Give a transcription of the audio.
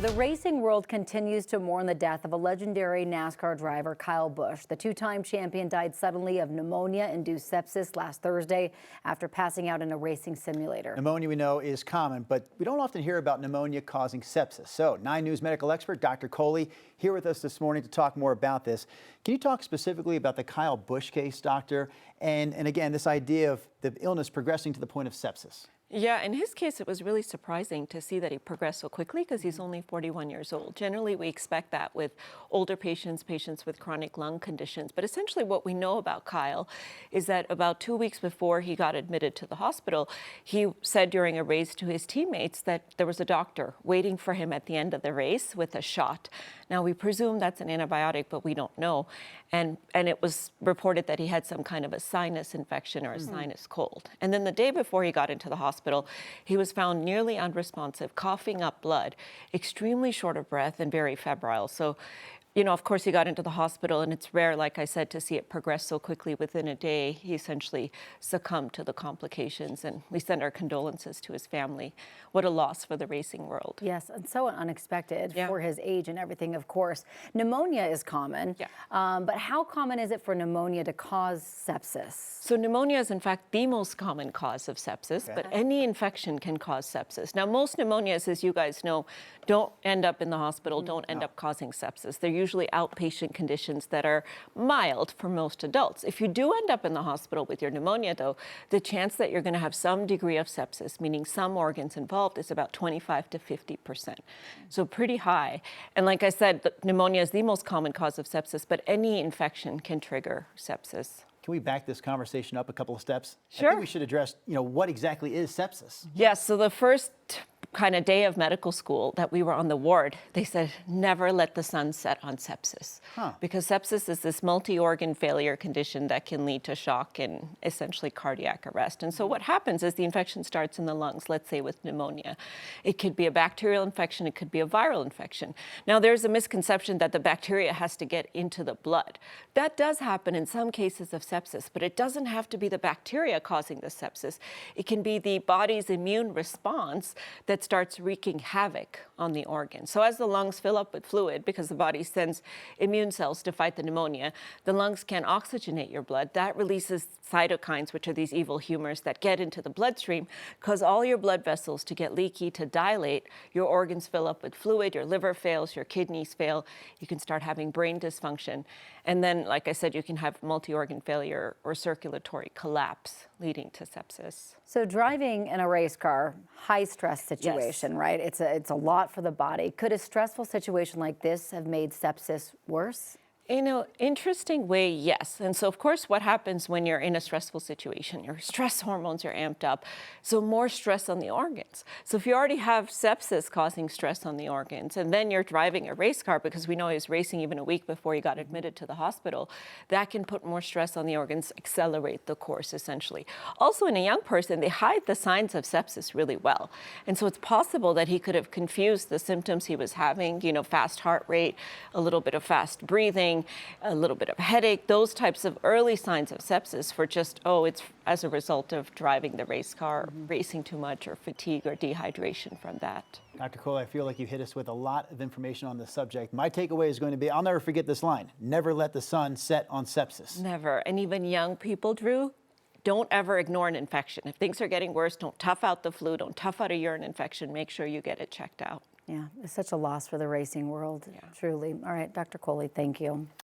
The racing world continues to mourn the death of a legendary NASCAR driver, Kyle Busch. The two-time champion died suddenly of pneumonia-induced sepsis last Thursday after passing out in a racing simulator. Pneumonia, we know, is common, but we don't often hear about pneumonia causing sepsis. So 9 News medical expert Dr. Kohli here with us this morning to talk more about this. Can you talk specifically about the Kyle Busch case, doctor, and again, this idea of the illness progressing to the point of sepsis? Yeah, in his case, it was really surprising to see that he progressed so quickly because he's only 41 years old. Generally, we expect that with older patients, patients with chronic lung conditions. But essentially what we know about Kyle is that about 2 weeks before he got admitted to the hospital, he said during a race to his teammates that there was a doctor waiting for him at the end of the race with a shot. Now, we presume that's an antibiotic, but we don't know. And it was reported that he had some kind of a sinus infection or a sinus cold. And then the day before he got into the hospital, he was found nearly unresponsive, coughing up blood, extremely short of breath, and very febrile. So, you know, of course, he got into the hospital, and it's rare, like I said, to see it progress so quickly. Within a day, he essentially succumbed to the complications, and we send our condolences to his family. What a loss for the racing world. Yes, and so unexpected for his age and everything, of course. Pneumonia is common, but how common is it for pneumonia to cause sepsis? So pneumonia is, in fact, the most common cause of sepsis, but any infection can cause sepsis. Now, most pneumonias, as you guys know, don't end up in the hospital, don't end up causing sepsis. They're usually outpatient conditions that are mild for most adults. If you do end up in the hospital with your pneumonia, though, the chance that you're going to have some degree of sepsis, meaning some organs involved, is about 25 to 50%. So pretty high. And like I said, pneumonia is the most common cause of sepsis, but any infection can trigger sepsis. Can we back this conversation up a couple of steps? Sure. I think we should address, what exactly is sepsis? Yes, so the first kind of day of medical school that we were on the ward, they said, never let the sun set on sepsis. Because sepsis is this multi-organ failure condition that can lead to shock and essentially cardiac arrest. And so what happens is the infection starts in the lungs, let's say with pneumonia. It could be a bacterial infection, it could be a viral infection. Now there's a misconception that the bacteria has to get into the blood. That does happen in some cases of sepsis, but it doesn't have to be the bacteria causing the sepsis. It can be the body's immune response that starts wreaking havoc on the organ. So as the lungs fill up with fluid, because the body sends immune cells to fight the pneumonia, the lungs can't oxygenate your blood. That releases cytokines, which are these evil humors that get into the bloodstream, cause all your blood vessels to get leaky, to dilate. Your organs fill up with fluid, your liver fails, your kidneys fail. You can start having brain dysfunction. And then, like I said, you can have multi-organ failure or circulatory collapse leading to sepsis. So driving in a race car, high stress situation, right? It's a lot for the body. Could a stressful situation like this have made sepsis worse? In an interesting way, yes. And so, of course, what happens when you're in a stressful situation? Your stress hormones are amped up, so more stress on the organs. So if you already have sepsis causing stress on the organs, and then you're driving a race car, because we know he was racing even a week before he got admitted to the hospital, that can put more stress on the organs, accelerate the course, essentially. Also, in a young person, they hide the signs of sepsis really well. And so it's possible that he could have confused the symptoms he was having, fast heart rate, a little bit of fast breathing, a little bit of headache, those types of early signs of sepsis for just, it's as a result of driving the race car, or racing too much, or fatigue or dehydration from that. Dr. Kohli, I feel like you hit us with a lot of information on this subject. My takeaway is going to be, I'll never forget this line, never let the sun set on sepsis. Never. And even young people, Drew, don't ever ignore an infection. If things are getting worse, don't tough out the flu, don't tough out a urine infection, make sure you get it checked out. Yeah, it's such a loss for the racing world, truly. All right, Dr. Kohli, thank you.